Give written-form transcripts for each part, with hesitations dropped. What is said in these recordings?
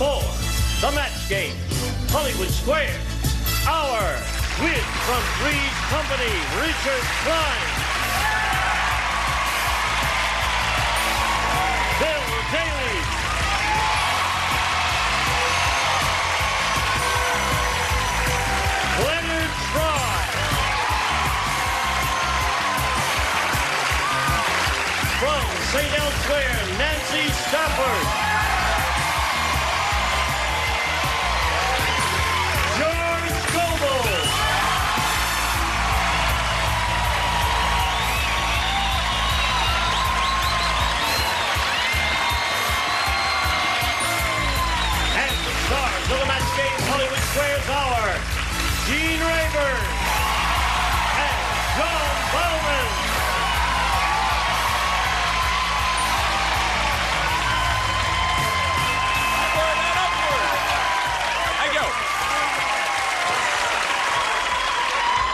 for the match game, Hollywood Square, our win from Three's Company, Richard Kline, Bill Daly, Leonard Frey, from St. Elsewhere, Nancy Stafford, Gobel. And the stars of the match game, Hollywood Square's hour, Gene Rayburn and John Bowman.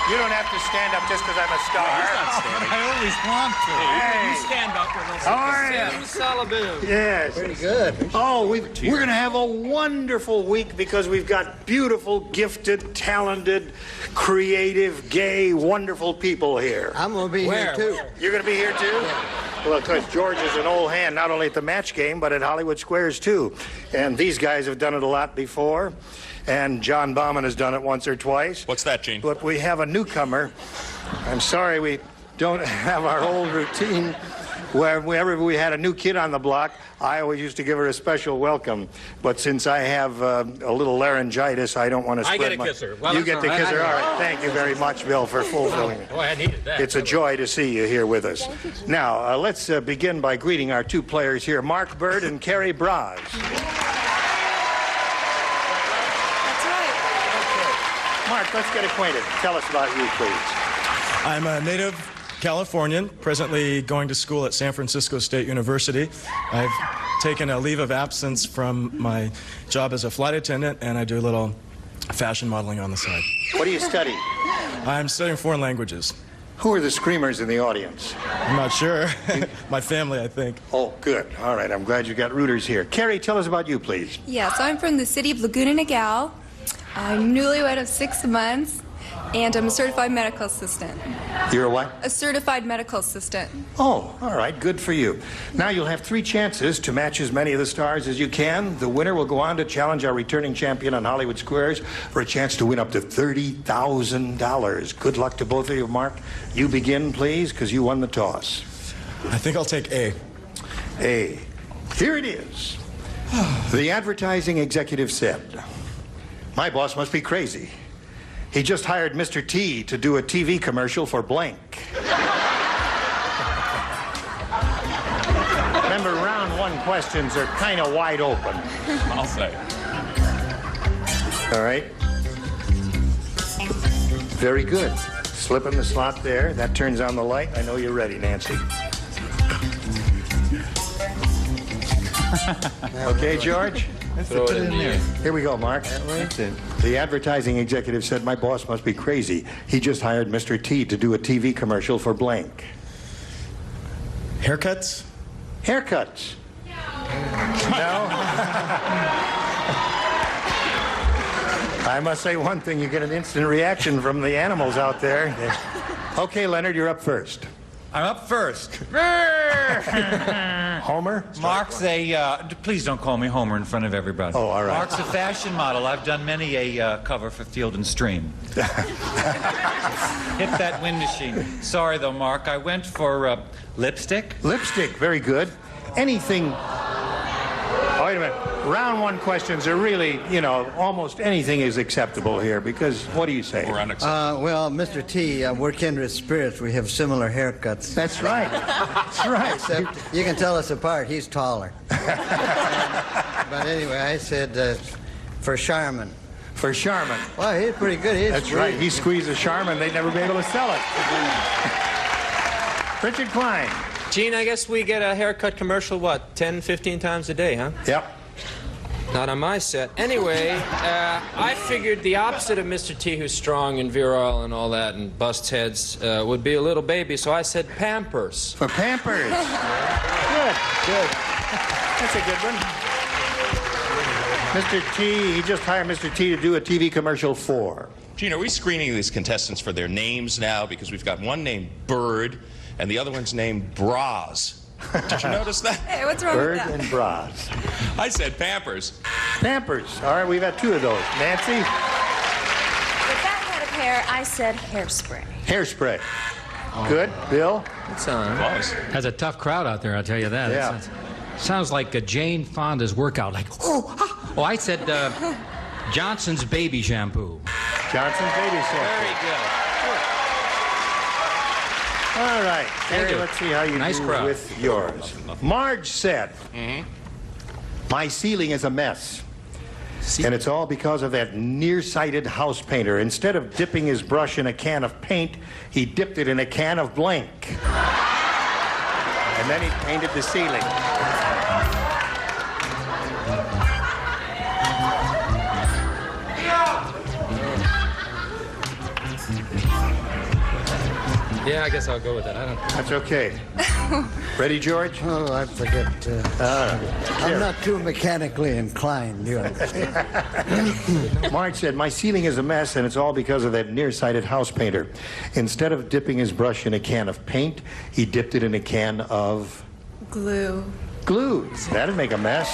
You don't have to stand up just because I'm a star. He's not standing. I always want to. Hey. You stand up or else. How are you? Yes. Pretty good. Oh, we're going to have a wonderful week because we've got beautiful, gifted, talented, creative, gay, wonderful people here. I'm going to be here, too. You're going to be here, too? Yeah. Well, because George is an old hand, not only at the match game, but at Hollywood Squares, too. And these guys have done it a lot before. And John Bauman has done it once or twice. What's that, Gene? But we have a newcomer. I'm sorry we don't have our old routine where whenever we had a new kid on the block, I always used to give her a special welcome. But since I have a little laryngitis, I don't want to spread I get to kiss her. Well, you get to kiss her. All right. Thank you very much, Bill, for fulfilling it. Boy, I needed that. It's a joy to see you here with us. Now, let's begin by greeting our two players here, Mark Bird and Carrie Braz. Mark, let's get acquainted. Tell us about you, please. I'm a native Californian, presently going to school at San Francisco State University. I've taken a leave of absence from my job as a flight attendant, and I do a little fashion modeling on the side. What do you study? I'm studying foreign languages. Who are the screamers in the audience? I'm not sure. My family, I think. Oh, good. All right, I'm glad you got rooters here. Carrie, tell us about you, please. Yes, I'm from the city of Laguna Niguel. I'm newlywed of 6 months, and I'm a certified medical assistant. You're a what? A certified medical assistant. Oh, all right, good for you. Now you'll have 3 chances to match as many of the stars as you can. The winner will go on to challenge our returning champion on Hollywood Squares for a chance to win up to $30,000. Good luck to both of you, Mark. You begin, please, because you won the toss. I think I'll take A. A. Here it is. The advertising executive said, "My boss must be crazy. He just hired Mr. T to do a TV commercial for blank." Remember, round 1 questions are kind of wide open. I'll say. All right. Very good. Slip in the slot there. That turns on the light. I know you're ready, Nancy. Okay, George? Throw it in there. Here we go, Mark. The advertising executive said, "My boss must be crazy. He just hired Mr. T to do a TV commercial for blank." Haircuts? Haircuts. No? I must say one thing, you get an instant reaction from the animals out there. Okay, Leonard, you're up first. I'm up first. Homer? Mark's please don't call me Homer in front of everybody. Oh, all right. Mark's a fashion model. I've done many a cover for Field and Stream. Hit that wind machine. Sorry, though, Mark. I went for lipstick. Lipstick, very good. Anything... Oh, wait a minute. Round 1 questions are really, almost anything is acceptable here because, what do you say? We're unacceptable. Well, Mr. T, we're kindred spirits. We have similar haircuts. That's right. That's right. Except you can tell us apart. He's taller. But anyway, I said for Charmin. For Charmin. Well, he's pretty good. That's right. He squeezed a Charmin, they'd never be able to sell it. Richard Kline. Gene, I guess we get a haircut commercial, what, 10, 15 times a day, huh? Yep. Not on my set. Anyway, I figured the opposite of Mr. T, who's strong and virile and all that and busts heads, would be a little baby, so I said Pampers. For Pampers. Good. That's a good one. Mr. T, he just hired Mr. T to do a TV commercial for. Gene, are we screening these contestants for their names now? Because we've got one named Bird, and the other one's named Bras. Did you notice that? Hey, what's wrong Bird with that? and Bras. I said Pampers. Pampers. All right, we've had 2 of those. Nancy? With that head of hair, I said hairspray. Hairspray. Good. Bill? It's on. Close. Has a tough crowd out there, I'll tell you that. Yeah. Sounds like Jane Fonda's workout. Like, oh, I said Johnson's baby shampoo. Johnson's baby shampoo. Very good. All right. Terry, you. let's see how you Nice do crowd. with yours. Marge said, my ceiling is a mess. And it's all because of that nearsighted house painter. Instead of dipping his brush in a can of paint, he dipped it in a can of blank. And then he painted the ceiling. Yeah, I guess I'll go with that. I don't. That's okay. Ready, George? Oh, I forget. I'm not too mechanically inclined, you understand. Marge said, my ceiling is a mess, and it's all because of that nearsighted house painter. Instead of dipping his brush in a can of paint, he dipped it in a can of Glue. glue. That'd make a mess.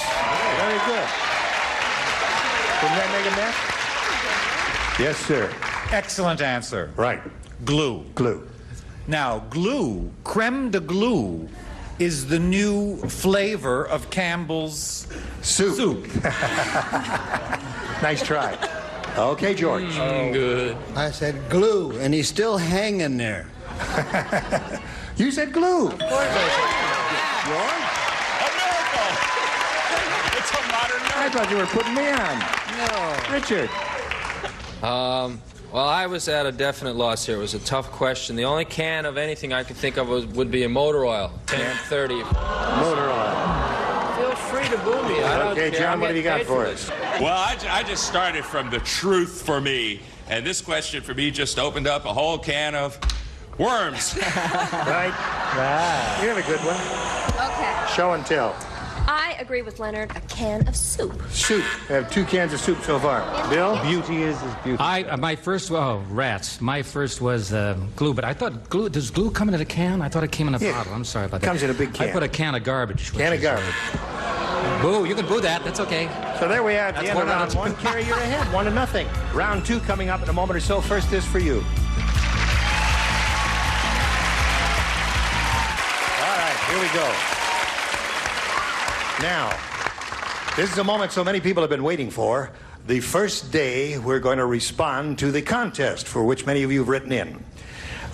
Very good. Wouldn't that make a mess? Yes, sir. Excellent answer. Right. Glue. Glue. Now, glue, creme de glue, is the new flavor of Campbell's Soup. Nice try. Okay, George. Good. I said glue, and he's still hanging there. You said glue. A miracle! It's a modern I miracle. thought you were putting me on. No. Richard. Well, I was at a definite loss here. It was a tough question. The only can of anything I could think of would be a motor oil. 1030. Motor oil. Feel free to boo me. I don't Okay, care. John, I'm what have you getting got paid for this. us? Well, I just started from the truth for me, and this question for me just opened up a whole can of worms. Right? You have a good one. Okay. Show and tell. I agree with Leonard. A can of soup. Soup. I have 2 cans of soup so far. Bill? Beauty is beauty. My first, rats. My first was glue, but I thought glue, does glue come in a can? I thought it came in a Yeah. bottle. I'm sorry about that. Comes in a big can. I put a can of garbage. which Can of is, garbage. Boo, you can boo that. That's okay. So there we are at the That's end of one round out. 1. Carrie, you're ahead. 1-0. Round 2 coming up in a moment or so. First is for you. All right, here we go. Now, this is a moment so many people have been waiting for. The first day we're going to respond to the contest for which many of you have written in.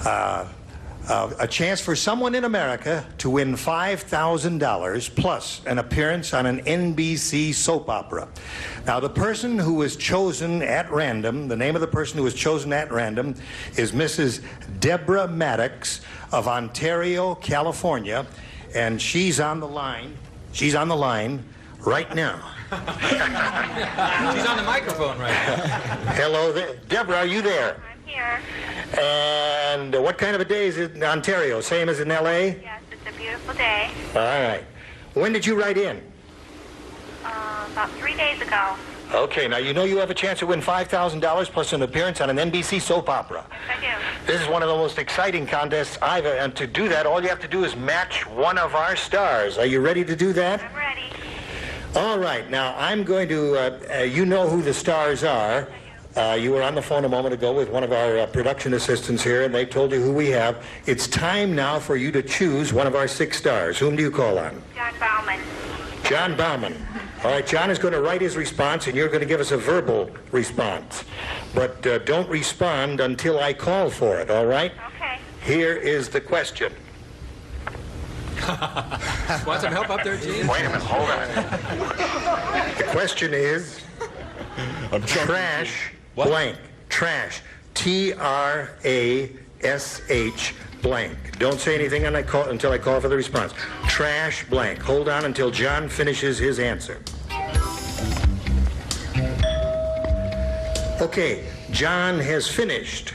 A chance for someone in America to win $5,000 plus an appearance on an NBC soap opera. Now, the person who was chosen at random, the name of the person who was chosen at random is Mrs. Deborah Maddox of Ontario, California, and she's on the line. She's on the line right now. She's on the microphone right now. Hello there. Deborah, are you there? I'm here. And what kind of a day is it in Ontario? Same as in L.A.? Yes, it's a beautiful day. All right. When did you write in? About 3 days ago. Okay, now you know you have a chance to win $5,000 plus an appearance on an NBC soap opera. Yes, I do. This is one of the most exciting contests I've ever, and to do that, all you have to do is match one of our stars. Are you ready to do that? I'm ready. All right, now I'm going to, you know who the stars are. You were on the phone a moment ago with one of our production assistants here, and they told you who we have. It's time now for you to choose one of our 6 stars. Whom do you call on? John Bauman. John Bauman. All right, John is going to write his response, and you're going to give us a verbal response. But don't respond until I call for it, all right? Okay. Here is the question. Want some help up there, Gene? Wait a minute, hold on. The question is, trash blank. Trash. T-R-A-S-H blank. Don't say anything until I call for the response. Trash blank. Hold on until John finishes his answer. Okay, John has finished.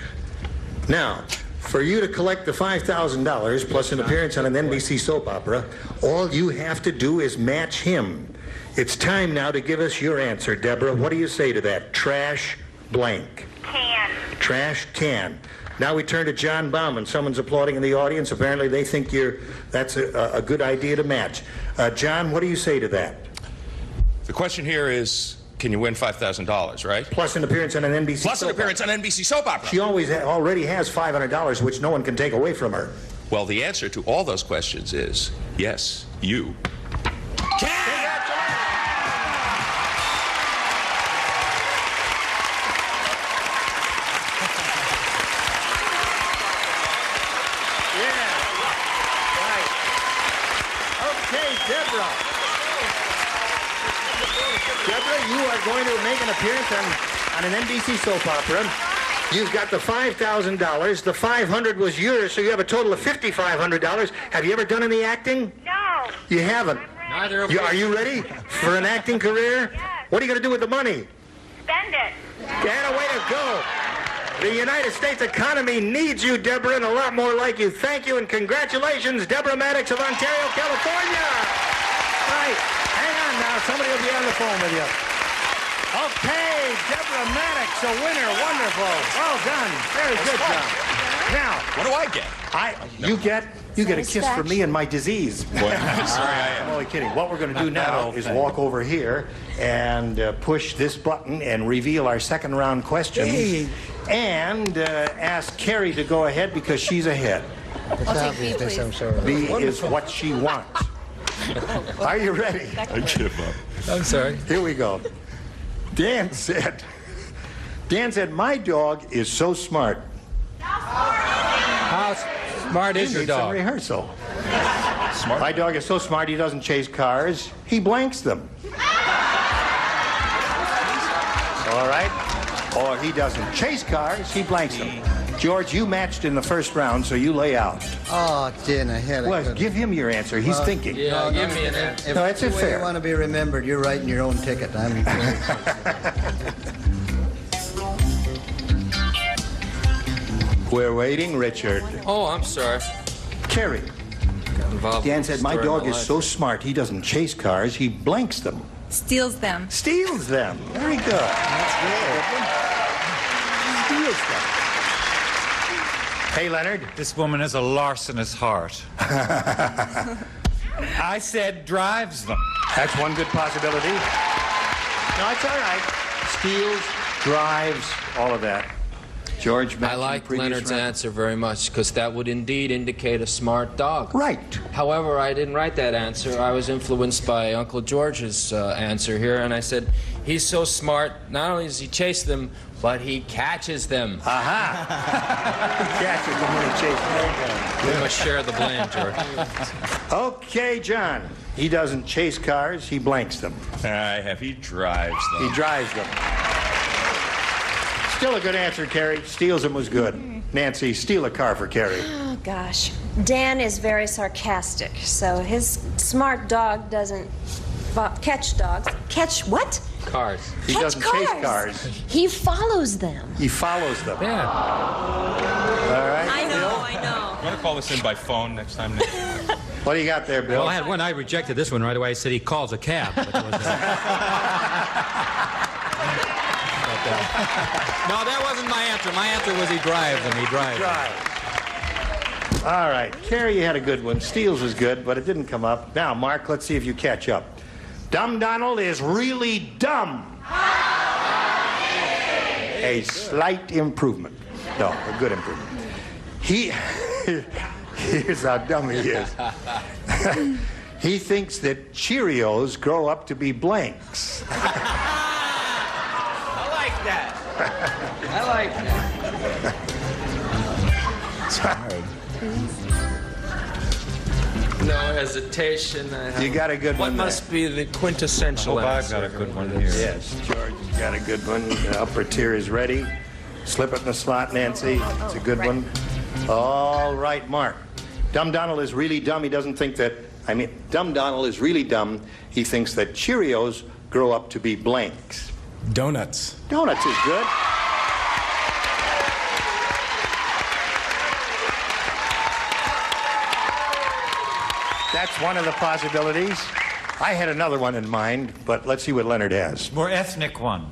Now, for you to collect the $5,000 plus an appearance on an NBC soap opera, all you have to do is match him. It's time now to give us your answer, Deborah. What do you say to that? Trash blank. Can. Trash can. Now we turn to John Bauman. Someone's applauding in the audience. Apparently they think that's a good idea to match. John, what do you say to that? The question here is, can you win $5,000, right? Plus an appearance on an NBC Plus an soap appearance on NBC soap opera. She already has $500, which no one can take away from her. Well, the answer to all those questions is yes, you can. Deborah, you are going to make an appearance on an NBC soap opera. You've got the $5,000. The $500 was yours, so you have a total of $5,500. Have you ever done any acting? No. You haven't? Neither of us. Are you ready for an acting career? Yes. What are you going to do with the money? Spend it. And a way to go. The United States economy needs you, Deborah, and a lot more like you. Thank you and congratulations, Deborah Maddox of Ontario, California. Right. Hang on now. Somebody will be on the phone with you. Okay, Deborah Maddox, a winner. Wonderful. Well done. Very good job. Now, What do I get? you get a kiss from me and my disease. Sorry, I I'm only kidding. What we're going to do now is walk over here and push this button and reveal our second round questions. And ask Carrie to go ahead because she's ahead. It's obviously some sort of... B is what she wants. Are you ready? I give up. I'm sorry. Here we go. Dan said, my dog is so smart. How smart is your He needs some dog? rehearsal. Smart. My dog is so smart he doesn't chase cars. He blanks them. All right? Or he doesn't chase cars, he blanks them. George, you matched in the first round, so you lay out. Oh, Jenna, hell. Well, give him your answer. He's thinking. Yeah, give me an answer. If No, that's the way fair. you want to be remembered, you're writing your own ticket. We're waiting, Richard. Oh, I'm sorry. Carrie. Got involved Dan in said, the my story of dog is life. so smart, he doesn't chase cars, he blanks them. Steals them. Steals them. Very good. That's good. Steals them. Hey, Leonard. This woman has a larcenous heart. I said drives them. That's one good possibility. No, it's all right. Steals, drives, all of that. George I mentioned like previous Leonard's round. answer very much because that would indeed indicate a smart dog. Right. However, I didn't write that answer. I was influenced by Uncle George's answer here, and I said, he's so smart, not only does he chase them, but he catches them. Aha. He catches them when he chases them. We must share the blame, George. Okay, John. He doesn't chase cars, he blanks them. He drives them. He drives them. Still a good answer, Carrie. Steals them was good. Nancy, steal a car for Carrie. Oh, gosh. Dan is very sarcastic, so his smart dog doesn't catch dogs. Catch what? Cars. He Catch doesn't chase cars. He follows them. He follows them. Yeah. All right. I know. You want to call this in by phone next time, Nick? What do you got there, Bill? Well, I had one. I rejected this one right away. I said he calls a cab. But it was, no, that wasn't my answer. My answer was he drives them. He drives them. All right. Carrie, you had a good one. Steals was good, but it didn't come up. Now, Mark, let's see if you catch up. Dumb Donald is really dumb. A slight improvement. No, a good improvement. Here's how dumb he is. He thinks that Cheerios grow up to be blanks. I like that. I like that. It's hard. No hesitation. You got a good What one there. must be the quintessential I've answer? got a good one here. Yes, George has got a good one. The upper tier is ready. Slip it in the slot, Nancy. It's a good one. All right, Mark. Dumb Donald is really dumb. He doesn't think that... Dumb Donald is really dumb. He thinks that Cheerios grow up to be blanks. Donuts. Donuts is good. That's one of the possibilities. I had another one in mind, but let's see what Leonard has. More ethnic one.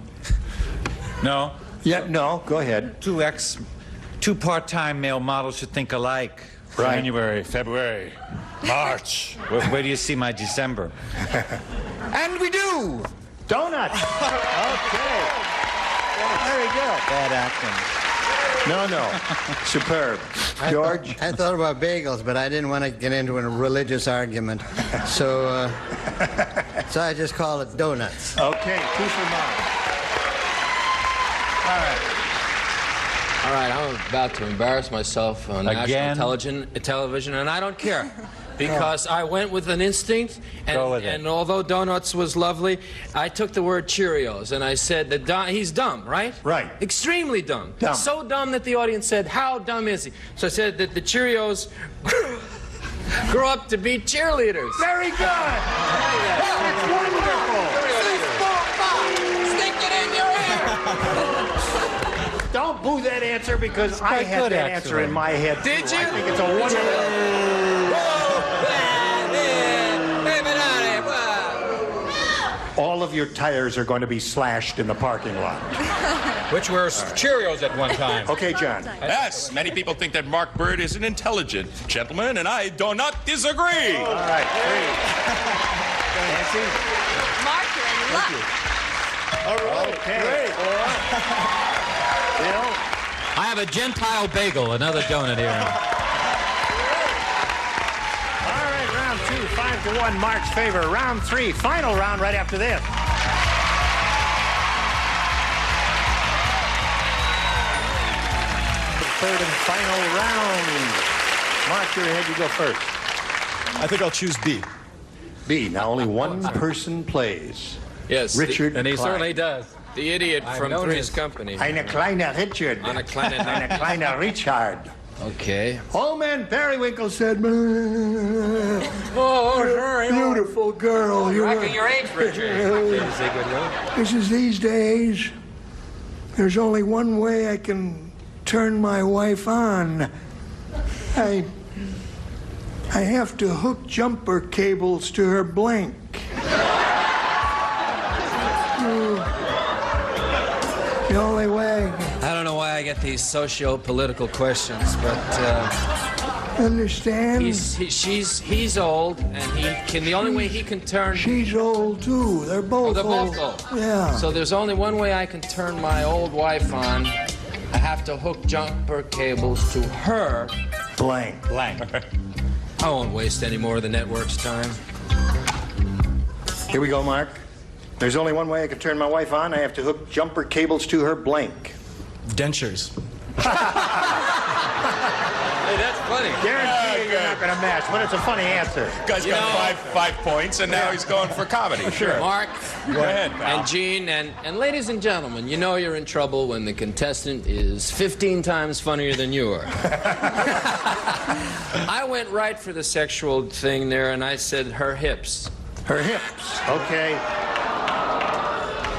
No? Yeah, no, go ahead. Two part-time male models should think alike. Right. January, February, March. Where do you see my December? And we do! Donuts! Okay. Very good. Bad acting. No. Superb. George? I thought about bagels, but I didn't want to get into a religious argument. So I just call it donuts. Okay, 2 for Mom. All right, I'm about to embarrass myself on national television, and I don't care. Because I went with an instinct, and although donuts was lovely, I took the word Cheerios, and I said that he's dumb, right? Right. Extremely dumb. Dumb. So dumb that the audience said, how dumb is he? So I said that the Cheerios grew up to be cheerleaders. Very good! That's wonderful! Stick it in your ear! Don't boo that answer because I had that answer in my head. Did you? I think it's a wonderful... All of your tires are going to be slashed in the parking lot. Which were Cheerios at one time. Okay, John. Yes, many people think that Mark Bird is an intelligent gentleman, and I do not disagree. All right, Nancy? Mark, you're in luck. All right. Okay. Bill? I have a Gentile bagel, another donut here. All right, round 2, 5-1, Mark's favor. Round 3, final round right after this. The third and final round. Mark, you're ahead. You go first. I think I'll choose B. B. Now only one person plays. Yes. Richard And he Kline. certainly does. The idiot from Three's Company. Eine kleine Richard. Eine kleine- Eine kleine Richard. Okay. Old man Periwinkle said, "Oh, beautiful girl. Rocking your age, Richard. This is these days. There's only one way I can turn my wife on. I have to hook jumper cables to her blank. The only way. I don't know why I get these socio-political questions, but Understand? he's old, and the only way he can turn. She's old too. They're both old. Yeah. So there's only one way I can turn my old wife on. I have to hook jumper cables to her blank. I won't waste any more of the network's time. Here we go, Mark. There's only one way I can turn my wife on. I have to hook jumper cables to her blank. Dentures. Hey, that's funny. Guarantee you're not going to match, but it's a funny answer. Guy's got five points, and now he's going for comedy. Sure. Mark, Go ahead, pal. and Gene, and ladies and gentlemen, you know you're in trouble when the contestant is 15 times funnier than you are. I went right for the sexual thing there, and I said her hips. Her hips. Okay.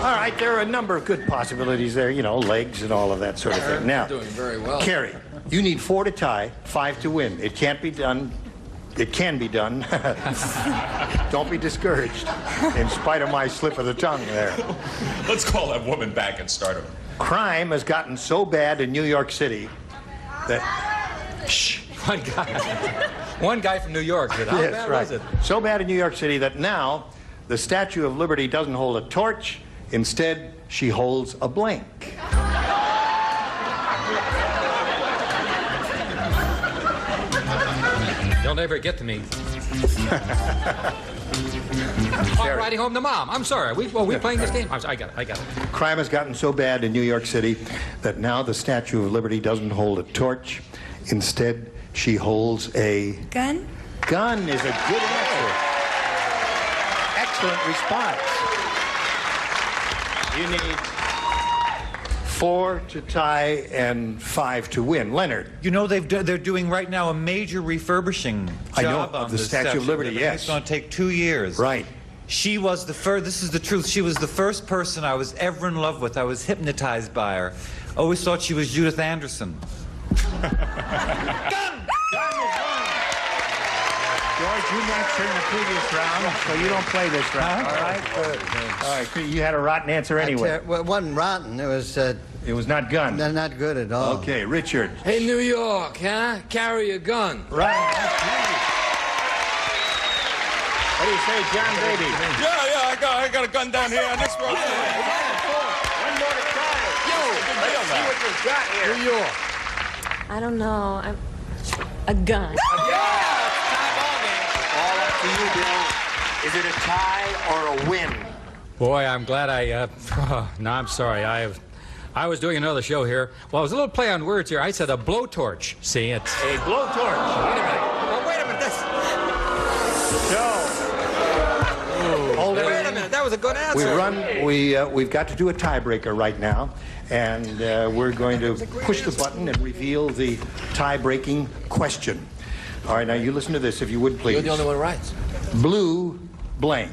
All right, there are a number of good possibilities there, legs and all of that sort of thing. Now, Doing very well. Carrie, you need 4 to tie, 5 to win. It can't be done. It can be done. Don't be discouraged, in spite of my slip of the tongue there. Let's call that woman back and start her. Crime has gotten so bad in New York City that... Shh. One guy from New York. How bad was it? So bad in New York City that now the Statue of Liberty doesn't hold a torch. Instead, she holds a blank. Don't ever get to me. Oh, riding home to mom. I'm sorry. Are we playing this game? I got it. Crime has gotten so bad in New York City that now the Statue of Liberty doesn't hold a torch. Instead, she holds a... Gun? Gun is a good answer. Excellent response. You need 4 to tie and 5 to win. Leonard. You know, they're doing right now a major refurbishing job of on the Statue of Liberty, yes. It's going to take 2 years. Right. She was the first, this is the truth, she was the first person I was ever in love with. I was hypnotized by her. Always thought she was Judith Anderson. Gun! Gun is won. George, you matched her in the previous round, so you don't play this round. All right? Good. All right, you had a rotten answer anyway. Well, it wasn't rotten. It was... it was not gun. Not good at all. Okay, Richard. Hey, New York, huh? Carry a gun. Right. What do you say, John Baby? Yeah, I got a gun down here on this road. One more to try. Let's see what you've got here. New York. I don't know. A gun. All up to you, Bill. Is it a tie or a win? Boy, I'm glad no, I'm sorry. I was doing another show here. Well, it was a little play on words here. I said a blowtorch. See, it's... A blowtorch. Wait a minute. Oh, wait a minute. Hold it. Wait a minute. That was a good answer. We've got to do a tiebreaker right now, and we're going to push the button and reveal the tie-breaking question. All right, now you listen to this, if you would, please. You're the only one who writes. Blue blank.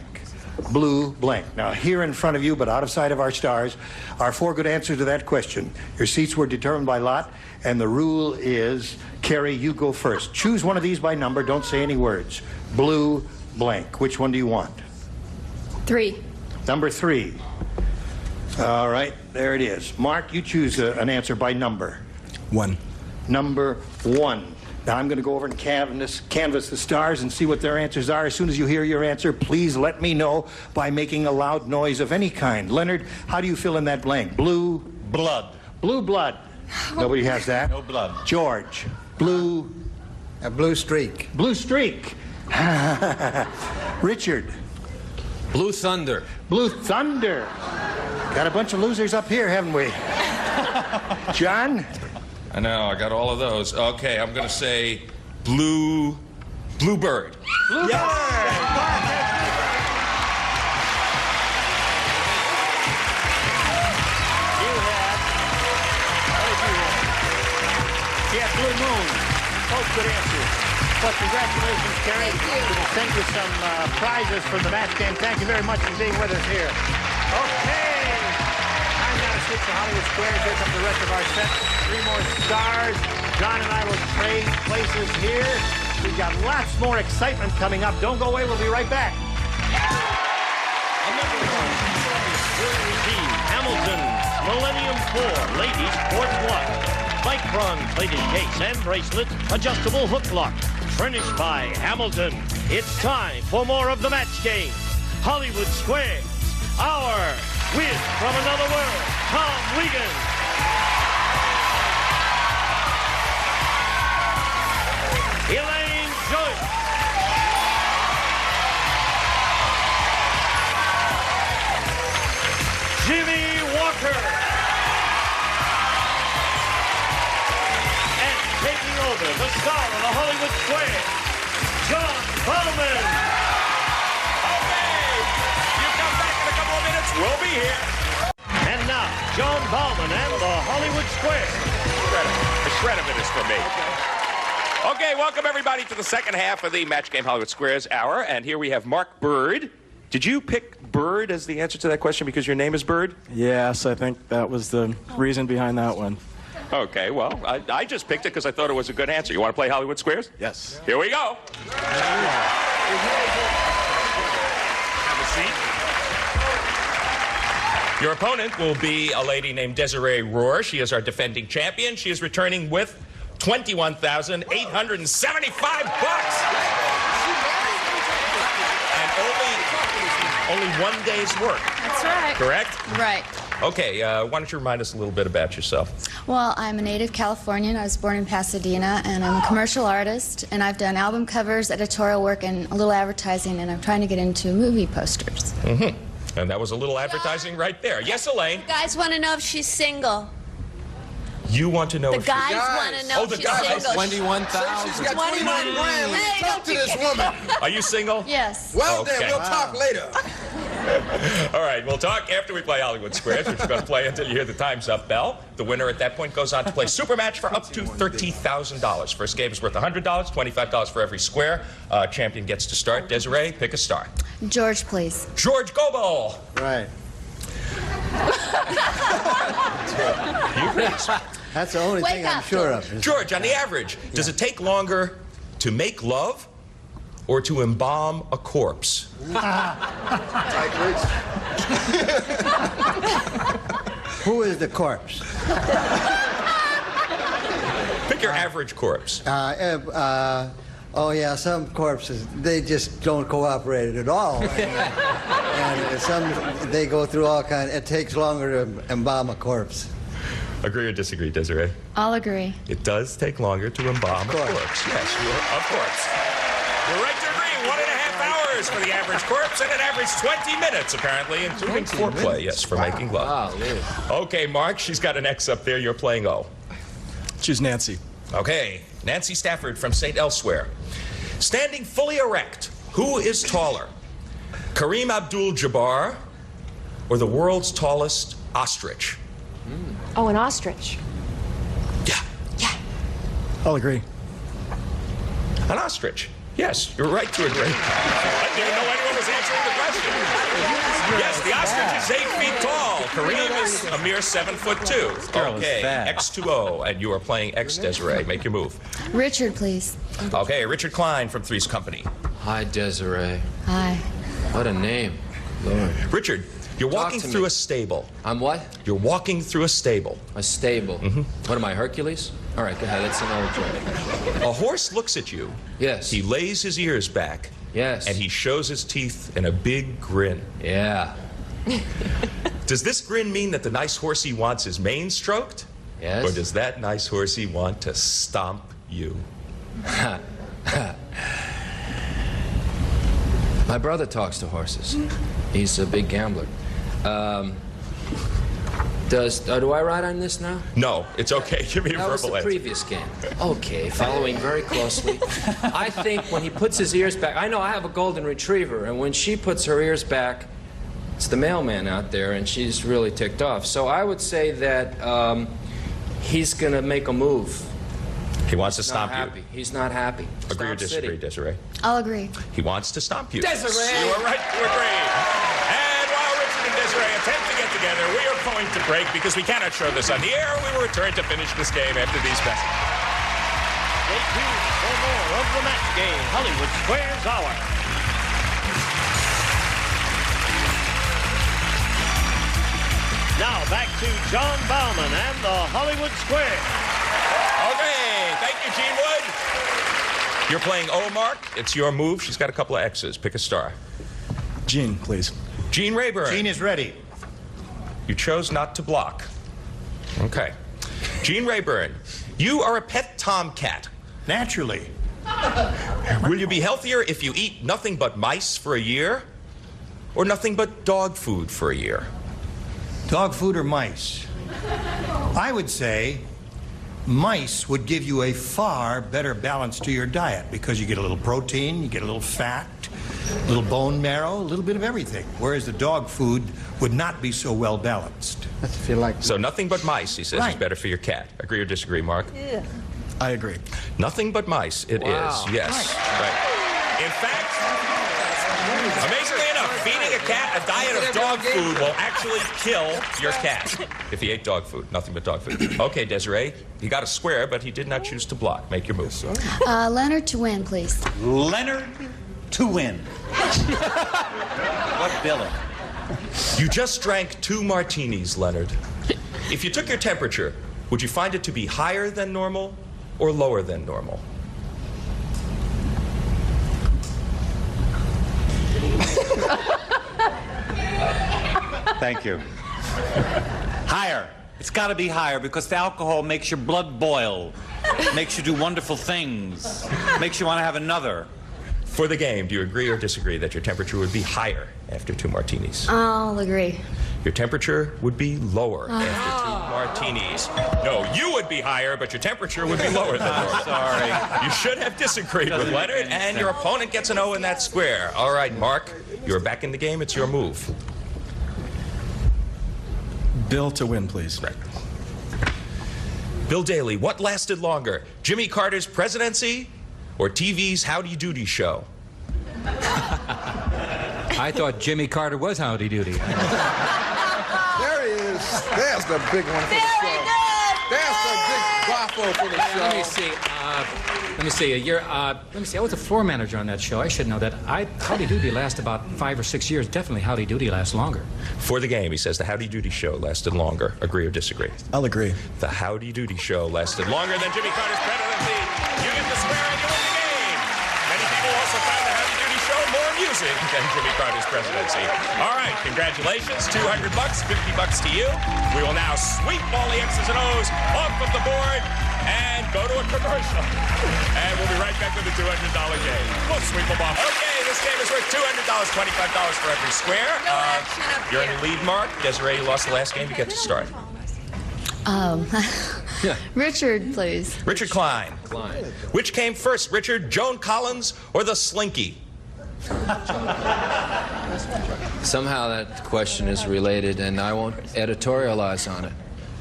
Blue blank. Now, here in front of you, but out of sight of our stars, are 4 good answers to that question. Your seats were determined by lot, and the rule is, Carrie, you go first. Choose one of these by number. Don't say any words. Blue blank. Which one do you want? 3. Number 3. All right, there it is. Mark, you choose an answer by number. 1. Number 1. Now, I'm going to go over and canvas the stars and see what their answers are. As soon as you hear your answer, please let me know by making a loud noise of any kind. Leonard, how do you fill in that blank? Blue? Blood. Blue blood. Nobody has that. No blood. George? Blue? A blue streak. Blue streak. Richard? Blue Thunder. Blue thunder. Got a bunch of losers up here, haven't we? John? I know, I got all of those. Okay, I'm going to say bluebird. Bluebird. Yeah, Blue Moon. Both good answers. Well, congratulations, Carrie. Thank you. We'll send you some prizes from the match game. Thank you very much for being with us here. Okay. Time now to switch to Hollywood Squares. Here comes the rest of our set. 3 more stars. John and I will trade places here. We've got lots more excitement coming up. Don't go away. We'll be right back. Team Hamilton, Millennium 4, Ladies, Sport 1. Micron plated case and bracelet, adjustable hook lock. Furnished by Hamilton. It's time for more of the match game. Hollywood Squares. Our Whiz from Another World, Tom Wiggin. Elaine Joyce. Jimmie Walker. And taking over the star of the Hollywood Square, John Bowman. Okay, you come back in a couple of minutes. We'll be here. And now, John Bowman and the Hollywood Square. A shred of it is for me. Okay, welcome everybody to the second half of the Match Game Hollywood Squares Hour. And here we have Mark Bird. Did you pick Bird as the answer to that question because your name is Bird? Yes, I think that was the reason behind that one. Okay, well, I just picked it because I thought it was a good answer. You want to play Hollywood Squares? Yes. Here we go. Have a seat. Your opponent will be a lady named Desiree Rohr. She is our defending champion. She is returning with $21,875. And only 1 day's work. That's right. Correct? Right. Okay, why don't you remind us a little bit about yourself? Well, I'm a native Californian. I was born in Pasadena, and I'm a commercial artist, and I've done album covers, editorial work, and a little advertising, and I'm trying to get into movie posters. Mm-hmm. And that was a little advertising right there. Yes, Elaine? You guys want to know if she's single? You want to know if The guys want to know if she's single. 21,000. She's got 21 grand. Let's talk to this woman. Are you single? Yes. Well, Okay. then, we'll talk later. All right, we'll talk after we play Hollywood Squares, which we're going to play until you hear the Time's Up bell. The winner at that point goes on to play Super Match for up to $30,000. First game is worth $100, $25 for every square. Champion gets to start. Desiree, pick a star. George, please. George Gobel. Right. That's the only thing I'm sure of. George, on the average, does it take longer to make love or to embalm a corpse? Who is the corpse? Pick your average corpse. Oh, yeah, some corpses, they just don't cooperate at all. And some, they go through all kinds. It takes longer to embalm a corpse. Agree or disagree, Desiree? I'll agree. It does take longer to embalm a corpse. Yes, of course. You're right to agree. 1.5 hours for the average corpse and an average 20 minutes, apparently, including foreplay, yes, for making love. Wow, okay, Mark, she's got an X up there. You're playing O. Choose Nancy. Okay, Nancy Stafford from St. Elsewhere. Standing fully erect, who is taller? Kareem Abdul-Jabbar or the world's tallest ostrich? Oh, an ostrich. Yeah. I'll agree. An ostrich. Yes, you're right to agree. I didn't know anyone was answering the question. Yes, the ostrich is 8 feet tall. Kareem is a mere 7'2". Okay, X2O, and you are playing X, Desiree. Make your move. Richard, please. Okay, Richard Kline from Three's Company. Hi, Desiree. Hi. What a name. Lord. Richard, you're walking through a stable. I'm what? You're walking through a stable. A stable? Mm-hmm. What am I, Hercules? All right, go ahead. That's an old joke. A horse looks at you. Yes. He lays his ears back. Yes. And he shows his teeth in a big grin. Yeah. Does this grin mean that the nice horsey wants his mane stroked? Yes. Or does that nice horsey want to stomp you? My brother talks to horses. He's a big gambler. Do I ride on this now? No, it's okay. Give me a verbal answer. That was the previous game. Okay, following very closely. I think when he puts his ears back, I know I have a golden retriever, and when she puts her ears back, it's the mailman out there, and she's really ticked off. So I would say that he's going to make a move. He wants to stomp you. He's not happy. Agree or disagree, Desiree? I'll agree. He wants to stomp you. Desiree! You are right to agree. And while Richard and Desiree attempt to get together, we are going to break because we cannot show this on the air. We will return to finish this game after these messages. Stay tuned for more of the match game, Hollywood Squares Hour. Now back to John Bauman and the Hollywood Square. Okay, thank you, Gene Wood. You're playing O, Mark. It's your move. She's got a couple of X's. Pick a star. Gene, please. Gene Rayburn. Gene is ready. You chose not to block. Okay. Gene Rayburn, you are a pet tomcat. Naturally. Will you be healthier if you eat nothing but mice for a year? Or nothing but dog food for a year? Dog food or mice? I would say mice would give you a far better balance to your diet because you get a little protein, you get a little fat, a little bone marrow, a little bit of everything. Whereas the dog food would not be so well balanced. That's if you like. So nothing but mice, he says, is better for your cat. Agree or disagree, Mark? Yeah. I agree. Nothing but mice, it is. Yes. Right. In fact, amazingly enough, feeding a cat a diet of dog food will actually kill your cat if he ate dog food. Nothing but dog food. Okay, Desiree, he got a square, but he did not choose to block. Make your move. Leonard to win, please. Leonard to win. What billing? You just drank 2 martinis, Leonard. If you took your temperature, would you find it to be higher than normal or lower than normal? Thank you. Higher. It's got to be higher because the alcohol makes your blood boil, makes you do wonderful things, makes you want to have another. For the game, do you agree or disagree that your temperature would be higher after 2 martinis? I'll agree. Your temperature would be lower after 2 martinis. No, you would be higher, but your temperature would be lower than normal. Sorry. You should have disagreed with Leonard, and your opponent gets an O in that square. All right, Mark, you're back in the game. It's your move. Bill to win, please. Right. Bill Daly, what lasted longer, Jimmy Carter's presidency or TV's Howdy Doody show? I thought Jimmy Carter was Howdy Doody. There he is. There's the big one for the show. That's a good waffle for the show. Let me see. Let me see. Let me see. I was a floor manager on that show. I should know that. Howdy Doody lasts about 5 or 6 years. Definitely Howdy Doody lasts longer. For the game, he says the Howdy Doody show lasted longer. Agree or disagree? I'll agree. The Howdy Doody show lasted longer than Jimmy Carter's presidency. You get the square and you win the game. Many people also found the Howdy Doody show more amusing than Jimmy Carter's presidency. All right, congratulations. $200, $50 to you. We will now sweep all the X's and O's off of the board and go to a commercial. And we'll be right back with the $200 game. We'll sweep them off. Okay, this game is worth $200, $25 for every square. You're in the lead, Mark. Desiree, you lost the last game. You get to start. Richard, please. Richard Kline. Which came first, Richard, Joan Collins or the Slinky? Somehow that question is related, and I won't editorialize on it.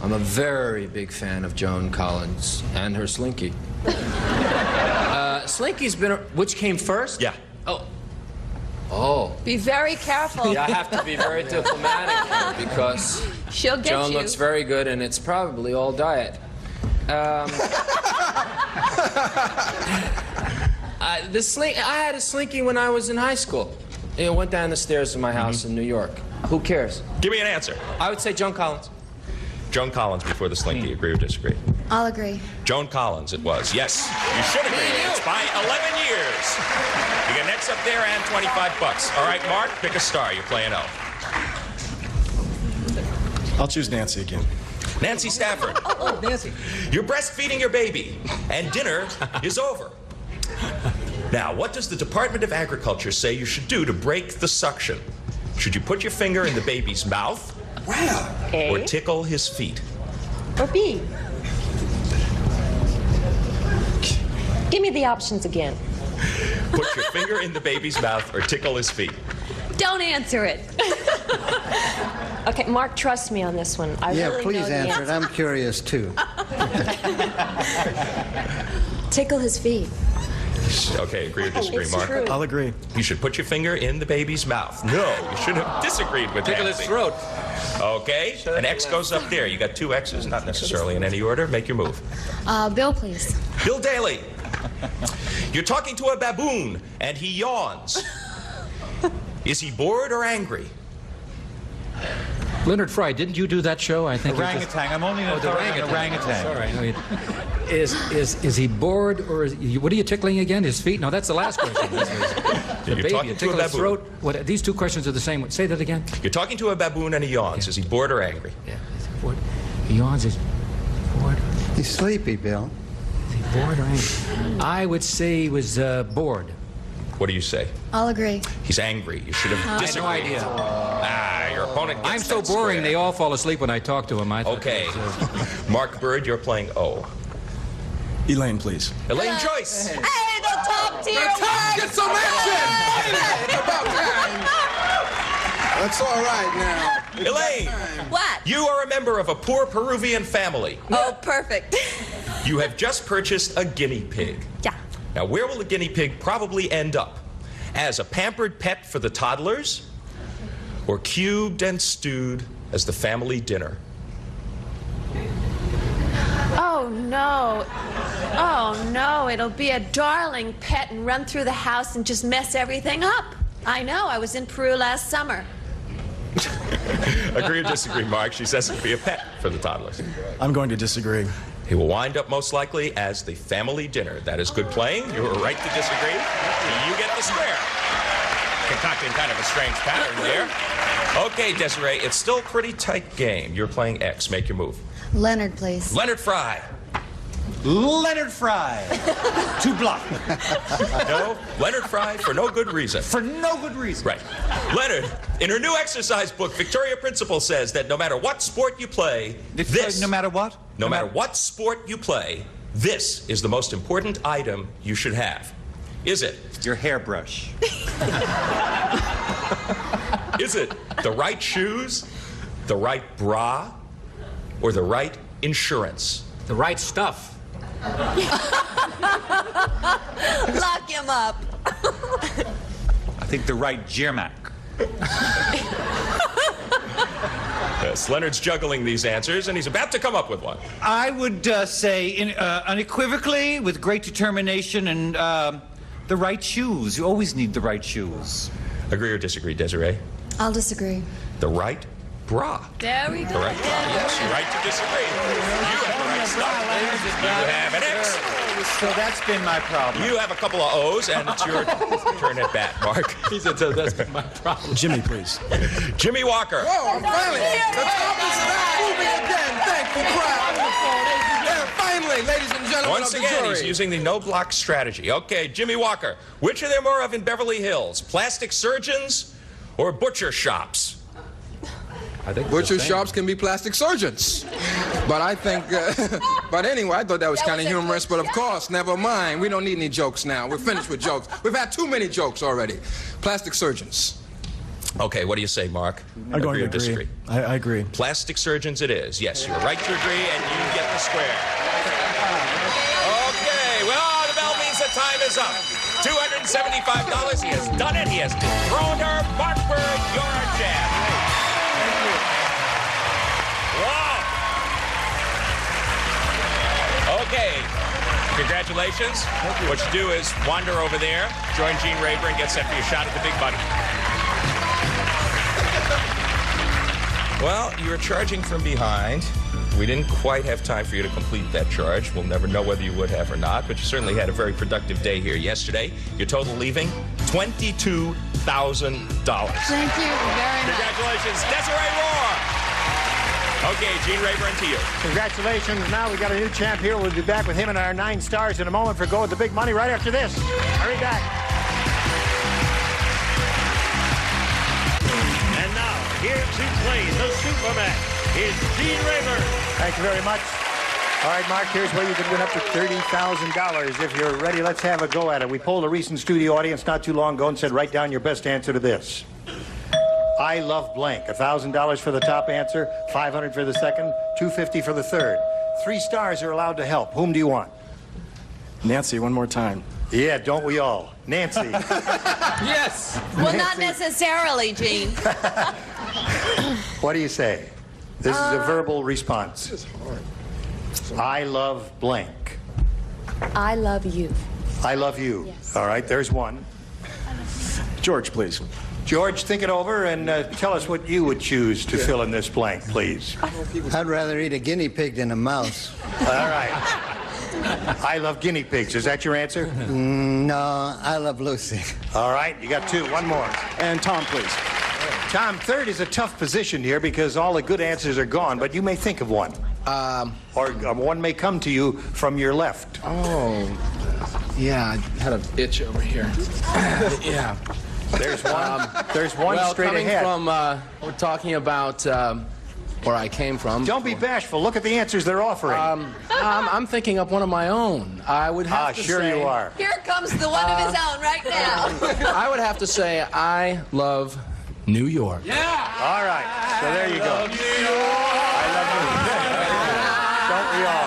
I'm a very big fan of Joan Collins and her Slinky. Slinky's been... Which came first? Yeah. Oh. Be very careful. Yeah, I have to be very diplomatic here because She'll get Joan you. looks very good, and it's probably all diet. I had a Slinky when I was in high school. It went down the stairs of my house in New York. Who cares? Give me an answer. I would say Joan Collins. Joan Collins before the Slinky. Agree or disagree? I'll agree. Joan Collins it was. Yes, you should agree. It's by 11 years. You get next up there and $25. All right, Mark, pick a star. You're playing L. I'll choose Nancy again. Nancy Stafford. Oh, Nancy. You're breastfeeding your baby, and dinner is over. Now, what does the Department of Agriculture say you should do to break the suction? Should you put your finger in the baby's mouth? Wow. A. Or tickle his feet? Or B. Give me the options again. Put your finger in the baby's mouth or tickle his feet. Don't answer it. Okay, Mark, trust me on this one. I Yeah, really please know the answer it. I'm curious, too. Tickle his feet. Okay, agree or disagree, It's Mark? true. I'll agree. You should put your finger in the baby's mouth. No, you should have disagreed with Tickle Nancy. his throat. Okay, an X goes up there. You got 2 X's, not necessarily in any order. Make your move. Bill, please. Bill Daly. You're talking to a baboon, and he yawns. Is he bored or angry? Leonard Frey, didn't you do that show? I think Orangutan. I'm only an authority on orangutan. Sorry. I mean, is he bored or what are you tickling again? His feet? No, that's the last question. The You're talking to a tickle his baboon. throat. What? These two questions are the same. Say that again. You're talking to a baboon and he yawns. Is he bored or angry? Yeah. Is he bored? He yawns. Is he bored? He's sleepy, Bill. Is he bored or angry? I would say he was bored. What do you say? I'll agree. He's angry. You should have I had no disagreed. idea. Your opponent gets I'm so that boring, square. they all fall asleep when I talk to him. Okay. Mark Bird, you're playing O. Elaine, please. Elaine Joyce. Hey, the top tier Get some action! It's about time. That's all right now. Elaine, What? you are a member of a poor Peruvian family. Oh, perfect. You have just purchased a guinea pig. Yeah. Now, where will the guinea pig probably end up? As a pampered pet for the toddlers? Or cubed and stewed as the family dinner? Oh, no. Oh, no. It'll be a darling pet and run through the house and just mess everything up. I know. I was in Peru last summer. Agree or disagree, Mark? She says it'll be a pet for the toddlers. I'm going to disagree. He will wind up most likely as the family dinner. That is good playing. You were right to disagree. You get the square. Concocting kind of a strange pattern there. Okay, Desiree, it's still a pretty tight game. You're playing X. Make your move. Leonard, please. Leonard Frey. Leonard Frey. To bluff. No, Leonard Frey for no good reason. For no good reason. Right. Leonard, in her new exercise book, Victoria Principal says that no matter what sport you play, No matter what? No matter what sport you play, this is the most important item you should have. Is it? Your hairbrush. Is it the right shoes, the right bra, or the right insurance? The right stuff. Lock him up. I think the right Jermac. Yes, Leonard's juggling these answers, and he's about to come up with one. I would say unequivocally, with great determination and the right shoes. You always need the right shoes. Agree or disagree, Desiree? I'll disagree. The right bra. There we go. The right bra. Yes, you're right to disagree. You have the right stuff. You have an X. So that's been my problem. You have a couple of O's, and it's your turn at bat, Mark. He said, so that's been my problem. Jimmie, please. Jimmie Walker. Oh, I'm finally. The top is moving again. Thank you, crowd. Yeah, finally, ladies and gentlemen Once of the again, jury. he's using the no-block strategy. Okay, Jimmie Walker. Which are there more of in Beverly Hills? Plastic surgeons or butcher shops? I think Butcher shops can be plastic surgeons. But I think, but anyway, I thought that was kind of humorous, but of course, never mind. We don't need any jokes now. We're finished with jokes. We've had too many jokes already. Plastic surgeons. Okay, what do you say, Mark? I'm going to or agree. disagree? I agree. Plastic surgeons it is. Yes, you're right to agree, and you get the square. Okay, well, the bell means the time is up. $275. He has done it. He has dethroned her. Markford, you're a champ. Wow. Okay. Congratulations. What you do is wander over there, join Gene Rayburn, get set for your shot at the big money. Well, you were charging from behind. We didn't quite have time for you to complete that charge. We'll never know whether you would have or not, but you certainly had a very productive day here yesterday. Your total leaving, $22,000. Thank you very much. Congratulations, Desiree Roar. Okay, Gene Rayburn, to you. Congratulations. Now we got a new champ here. We'll be back with him and our 9 stars in a moment for Go with the Big Money right after this. Hurry back. And now, here to play the Superman is Gene Rayburn. Thank you very much. All right, Mark, here's where you can win up to $30,000. If you're ready, let's have a go at it. We polled a recent studio audience not too long ago and said, write down your best answer to this. I love blank. $1,000 for the top answer, $500 for the second, $250 for the third. 3 stars are allowed to help. Whom do you want? Nancy, one more time. Yeah, don't we all? Nancy. Yes. Well, not necessarily, Gene. What do you say? This is a verbal response. This is hard. I love blank. I love you. I love you. Yes. All right, there's one. George, please. George, think it over and tell us what you would choose to fill in this blank, please. I'd rather eat a guinea pig than a mouse. All right. I love guinea pigs. Is that your answer? No, I love Lucy. All right, you got 2. One more. And Tom, please. Tom, third is a tough position here because all the good answers are gone, but you may think of one. Or one may come to you from your left. Oh, yeah, I had an itch over here. Yeah. There's one. There's one well, straight coming ahead. from, we're talking about where I came from. Don't be bashful. Look at the answers they're offering. I'm thinking of one of my own. I would have to sure say... you are. Here comes the one of his own right now. I would have to say I love New York. Yeah. All right. So there you go. I love New York. Don't we all?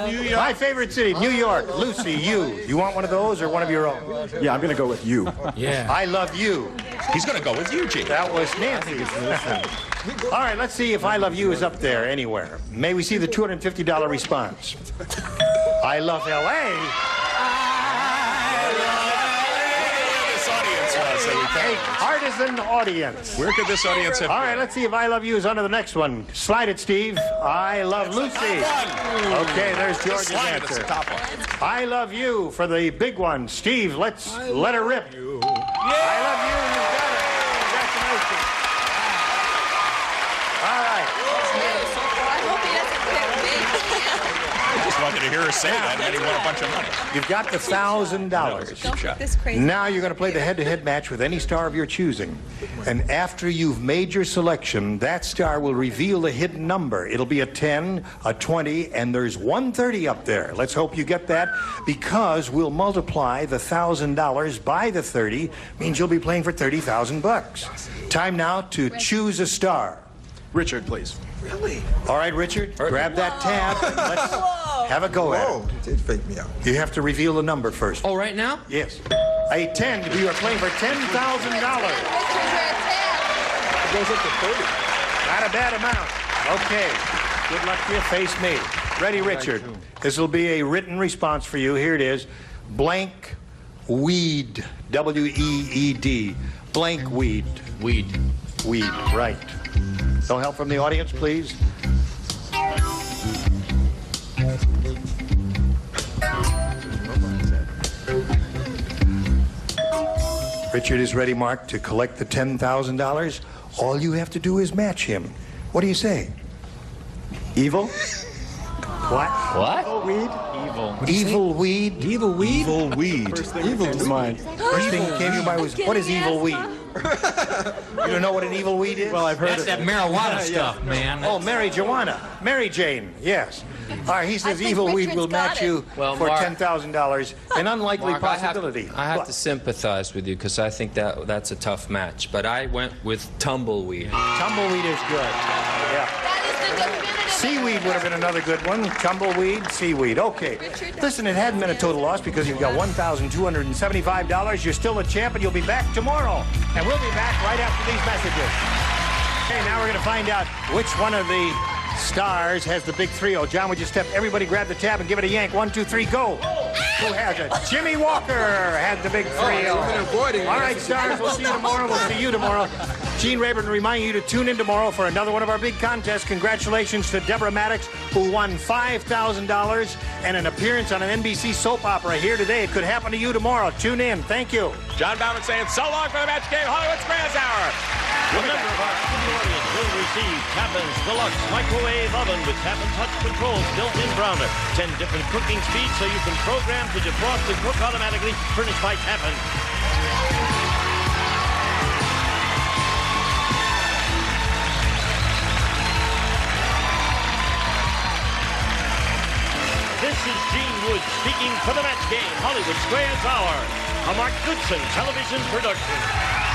New York. My favorite city, New York. Lucy, you. You want one of those or one of your own? Yeah, I'm going to go with you. Yeah. I love you. He's going to go with you, Gene. That was Nancy. All right, let's see if I love you is up there anywhere. May we see the $250 response? I love L.A. A partisan audience. Where could this audience have All right, let's see if I love you is under the next one. Slide it, Steve. I love Lucy. Okay, there's George's answer. The top one. I love you for the big one. Steve, let's let her rip. I love you. You've got it. Congratulations. All right. I hope he doesn't pick me. I just wanted to hear her say that, and then he won a bunch of money. You've got the $1,000. Don't pick this crazy. Now you're going to play the head-to-head match with any star of your choosing. And after you've made your selection, that star will reveal the hidden number. It'll be a 10, a 20, and there's 130 up there. Let's hope you get that, because we'll multiply the $1,000 by the 30, means you'll be playing for $30,000. Time now to choose a star. Richard, please. Really? All right, Richard, grab that tab and let's have a go at it. Whoa, it did fake me out. You have to reveal the number first. Oh, right now? Yes. A 10. You are playing for $10,000. It goes up to 30. Not a bad amount. Okay. Good luck to you. Face me. Ready, Richard? This will be a written response for you. Here it is. Blank weed. W-E-E-D. Blank weed. Weed. Weed, right. No help from the audience, please. Richard is ready, Mark, to collect the $10,000. All you have to do is match him. What do you say? Evil? What? What? Evil weed? Evil. Evil weed? Evil weed? Evil weed. Evil to mind. First thing that came to your mind was, what is evil weed? You don't know what an evil weed is? Well, I've heard That's of that it. marijuana stuff, man. Oh, marijuana. Mary Jane, yes. All right, he says think evil weed Richard's will match got it. you Well, for Mark- $10,000. An unlikely Mark, possibility. I have What? to sympathize with you because I think that's a tough match. But I went with tumbleweed. Tumbleweed is good. Yeah. That is the definitive. Seaweed would have been another good one. Tumbleweed, seaweed. Okay. Listen, it hadn't been a total loss because you've got $1,275. You're still a champ, and you'll be back tomorrow. And we'll be back right after these messages. Okay, now we're going to find out which one of the stars has the big 3-0. John, would you step? Everybody grab the tab and give it a yank. 1, 2, 3, go. Who has it? Jimmie Walker had the big 3-0. All right, stars, we'll see you tomorrow. We'll see you tomorrow. Gene Rayburn reminding you to tune in tomorrow for another one of our big contests. Congratulations to Deborah Maddox, who won $5,000 and an appearance on an NBC soap opera here today. It could happen to you tomorrow. Tune in. Thank you. John Bauman saying so long for the match game. Hollywood Squares Hour. A member of our studio audience will receive Tappan's Deluxe Microwave Oven with Tap and Touch controls, built-in browner, 10 different cooking speeds so you can program to defrost and cook automatically, furnished by Tappan. This is Gene Wood speaking for the match game, Hollywood Squares Hour, a Mark Goodson television production.